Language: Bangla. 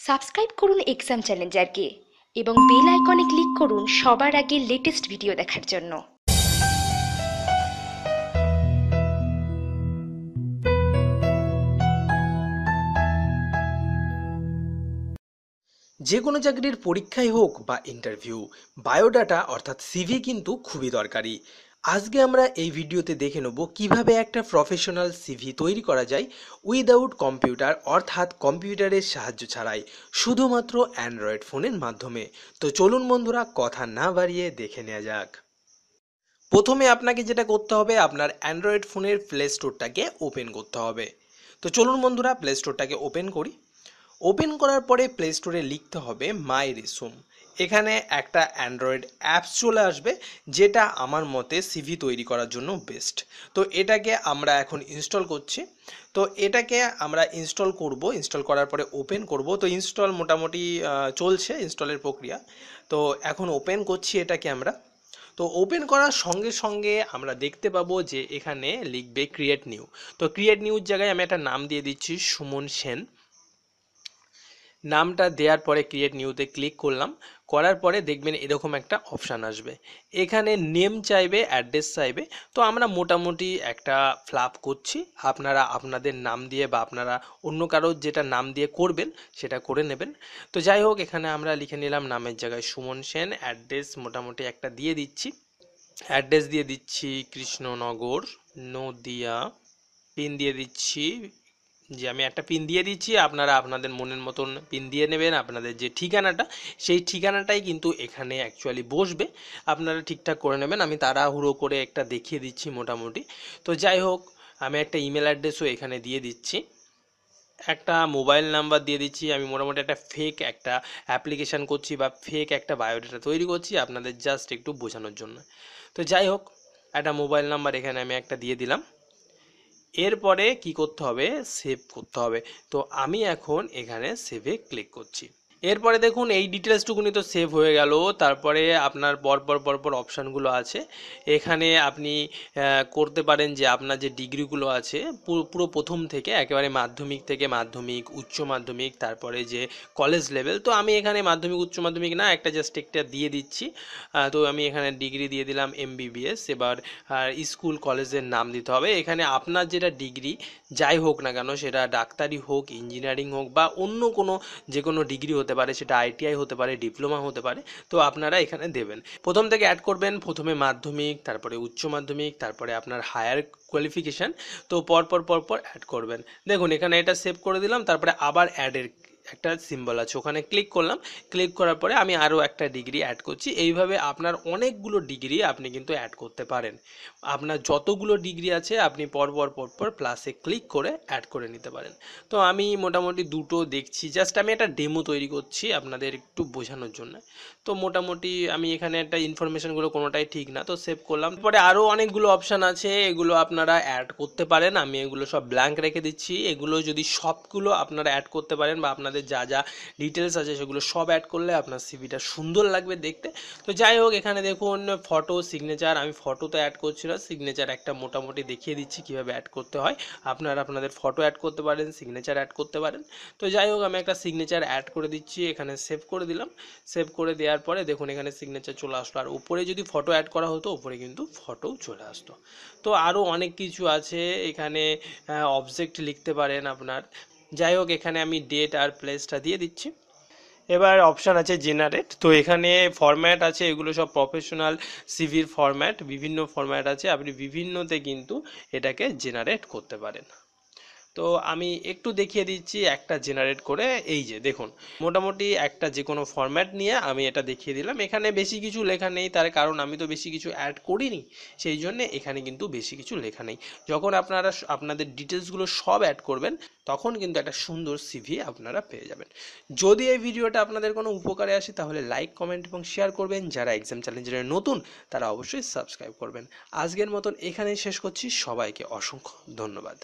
সাবস্ক্রাইব করুন এক্সাম চ্যালেঞ্জারকে এবং বেল আইকনে ক্লিক করুন সবার আগে লেটেস্ট ভিডিও দেখার জন্য। যে কোনো চাকরির পরীক্ষাই হোক বা ইন্টারভিউ, বায়োডাটা অর্থাৎ সিভি কিন্তু খুবই দরকারি। আজকে আমরা এই ভিডিওতে দেখে নেব কিভাবে একটা প্রফেশনাল সিভি তৈরি করা যায় উইদাউট কম্পিউটার, অর্থাৎ কম্পিউটারের সাহায্য ছাড়াই, শুধুমাত্র অ্যান্ড্রয়েড ফোনের মাধ্যমে। তো চলুন বন্ধুরা, কথা না বাড়িয়ে দেখে নেওয়া যাক। প্রথমে আপনাকে যেটা করতে হবে, আপনার অ্যান্ড্রয়েড ফোনের প্লে স্টোরটাকে ওপেন করতে হবে। তো চলুন বন্ধুরা, প্লে স্টোরটাকে ওপেন করি। ওপেন করার পরে প্লে স্টোরে লিখতে হবে মাই রিসুম। এখানে একটা অ্যান্ড্রয়েড অ্যাপস চলে আসবে, যেটা আমার মতে সিভি তৈরি করার জন্য বেস্ট। তো এটাকে আমরা এখন ইনস্টল করছি। তো এটাকে আমরা ইনস্টল করব। ইনস্টল করার পরে ওপেন করব। তো ইনস্টল মোটামুটি চলছে, ইনস্টলের প্রক্রিয়া। তো এখন ওপেন করছি এটাকে আমরা। তো ওপেন করার সঙ্গে সঙ্গে আমরা দেখতে পাবো যে এখানে লিখবে ক্রিয়েট নিউ। তো ক্রিয়েট নিউর জায়গায় আমি একটা নাম দিয়ে দিচ্ছি সুমন সেন। নামটা দেওয়ার পরে ক্রিয়েট নিউতে ক্লিক করলাম। করার পরে দেখবেন এরকম একটা অপশান আসবে। এখানে নেম চাইবে, অ্যাড্রেস চাইবে। তো আমরা মোটামুটি একটা ফ্লাপ করছি। আপনারা আপনাদের নাম দিয়ে বা আপনারা অন্য কারোর যেটা নাম দিয়ে করবেন সেটা করে নেবেন। তো যাই হোক, এখানে আমরা লিখে নিলাম নামের জায়গায় সুমন সেন। অ্যাড্রেস মোটামুটি একটা দিয়ে দিচ্ছি। অ্যাড্রেস দিয়ে দিচ্ছি কৃষ্ণনগর, নদিয়া। পিন দিয়ে দিচ্ছি, যে আমি একটা পিন দিয়ে দিচ্ছি, আপনারা আপনাদের মনের মতন পিন দিয়ে নেবেন। আপনাদের যে ঠিকানাটা, সেই ঠিকানাটাই কিন্তু এখানে অ্যাকচুয়ালি বসবে। আপনারা ঠিকঠাক করে নেবেন। আমি তাড়াহুড়ো করে একটা দেখিয়ে দিচ্ছি মোটামুটি। তো যাই হোক, আমি একটা ইমেল অ্যাড্রেসও এখানে দিয়ে দিচ্ছি, একটা মোবাইল নাম্বার দিয়ে দিচ্ছি। আমি মোটামুটি একটা ফেক একটা অ্যাপ্লিকেশান করছি বা ফেক একটা বায়োডাটা তৈরি করছি আপনাদের জাস্ট একটু বোঝানোর জন্য। তো যাই হোক, একটা মোবাইল নাম্বার এখানে আমি একটা দিয়ে দিলাম। এরপরে কি করতে হবে, সেভ করতে হবে। তো আমি এখন এখানে সেভে ক্লিক করছি। এরপরে দেখুন এই ডিটেলসটুকুনি তো সেভ হয়ে গেল। তারপরে আপনার পরপর অপশানগুলো আছে। এখানে আপনি করতে পারেন যে আপনার যে ডিগ্রিগুলো আছে পুরো প্রথম থেকে একেবারে মাধ্যমিক থেকে মাধ্যমিক, উচ্চ মাধ্যমিক, তারপরে যে কলেজ লেভেল। তো আমি এখানে মাধ্যমিক উচ্চ মাধ্যমিক না, একটা জাস্ট একটা দিয়ে দিচ্ছি। তো আমি এখানে ডিগ্রি দিয়ে দিলাম MBBS। এবার স্কুল কলেজের নাম দিতে হবে। এখানে আপনার যেটা ডিগ্রি যাই হোক না কেন, সেটা ডাক্তারি হোক, ইঞ্জিনিয়ারিং হোক বা অন্য কোনো যে কোনো ডিগ্রি হতে পারে, সেটা ITI হতে পারে, ডিপ্লোমা হতে পারে। তো আপনারা এখানে দেবেন। প্রথম থেকে অ্যাড করবেন, প্রথমে মাধ্যমিক, তারপরে উচ্চ মাধ্যমিক, তারপরে আপনার হায়ার কোয়ালিফিকেশান। তো পরপর অ্যাড করবেন। দেখুন এখানে এটা সেভ করে দিলাম। তারপরে আবার অ্যাডের একটা সিম্বল আছে, ওখানে ক্লিক করলাম। ক্লিক করার পরে আমি আরও একটা ডিগ্রি অ্যাড করছি। এইভাবে আপনার অনেকগুলো ডিগ্রি আপনি কিন্তু অ্যাড করতে পারেন। আপনার যতগুলো ডিগ্রি আছে আপনি পরপর প্লাসে ক্লিক করে অ্যাড করে নিতে পারেন। তো আমি মোটামুটি দুটো দেখছি, জাস্ট আমি একটা ডেমো তৈরি করছি আপনাদের একটু বোঝানোর জন্য। তো মোটামুটি আমি এখানে একটা ইনফরমেশনগুলো কোনোটাই ঠিক না, তো সেভ করলাম। পরে আরও অনেকগুলো অপশান আছে, এগুলো আপনারা অ্যাড করতে পারেন। আমি এগুলো সব ব্ল্যাঙ্ক রেখে দিচ্ছি। এগুলো যদি সবগুলো আপনারা অ্যাড করতে পারেন বা আপনাদের যা যা ডিটেলস আছে সেগুলো সব অ্যাড করলে আপনার সিভিটা সুন্দর লাগবে দেখতে। তো যাই হোক, এখানে দেখুন ফটো, সিগনেচার। আমি ফটো তো অ্যাড করছি না, সিগনেচার একটা মোটামুটি দেখিয়ে দিচ্ছি কীভাবে অ্যাড করতে হয়। আপনারা আপনাদের ফটো অ্যাড করতে পারেন, সিগনেচার অ্যাড করতে পারেন। তো যাই হোক, আমি একটা সিগনেচার অ্যাড করে দিচ্ছি, এখানে সেভ করে দিলাম। সেভ করে দেওয়ার পরে দেখুন এখানে সিগনেচার চলে আসলো। আর উপরে যদি ফটো অ্যাড করা হতো, উপরে কিন্তু ফটোও চলে আসতো। তো আরও অনেক কিছু আছে এখানে, অবজেক্ট লিখতে পারেন আপনার। যাই হোক, এখানে আমি ডেট আর প্লেসটা দিয়ে দিচ্ছি। এবার অপশান আছে জেনারেট। তো এখানে ফরম্যাট আছে, এগুলো সব প্রফেশনাল সিভির ফরম্যাট, বিভিন্ন ফরম্যাট আছে, আপনি বিভিন্নতে কিন্তু এটাকে জেনারেট করতে পারেন। তো আমি একটু দেখিয়ে দিচ্ছি একটা জেনারেট করে। এই যে দেখুন, মোটামুটি একটা যে কোনো ফরম্যাট নিয়ে আমি এটা দেখিয়ে দিলাম। এখানে বেশি কিছু লেখা নেই, তার কারণ আমি তো বেশি কিছু অ্যাড করিনি, সেই জন্যে এখানে কিন্তু বেশি কিছু লেখা নেই। যখন আপনারা আপনাদের ডিটেলসগুলো সব অ্যাড করবেন, তখন কিন্তু একটা সুন্দর সিভি আপনারা পেয়ে যাবেন। যদি এই ভিডিওটা আপনাদের কোনো উপকারে আসে, তাহলে লাইক, কমেন্ট এবং শেয়ার করবেন। যারা এক্সাম চ্যালেঞ্জারে নতুন, তারা অবশ্যই সাবস্ক্রাইব করবেন। আজকের মতন এখানেই শেষ করছি। সবাইকে অসংখ্য ধন্যবাদ।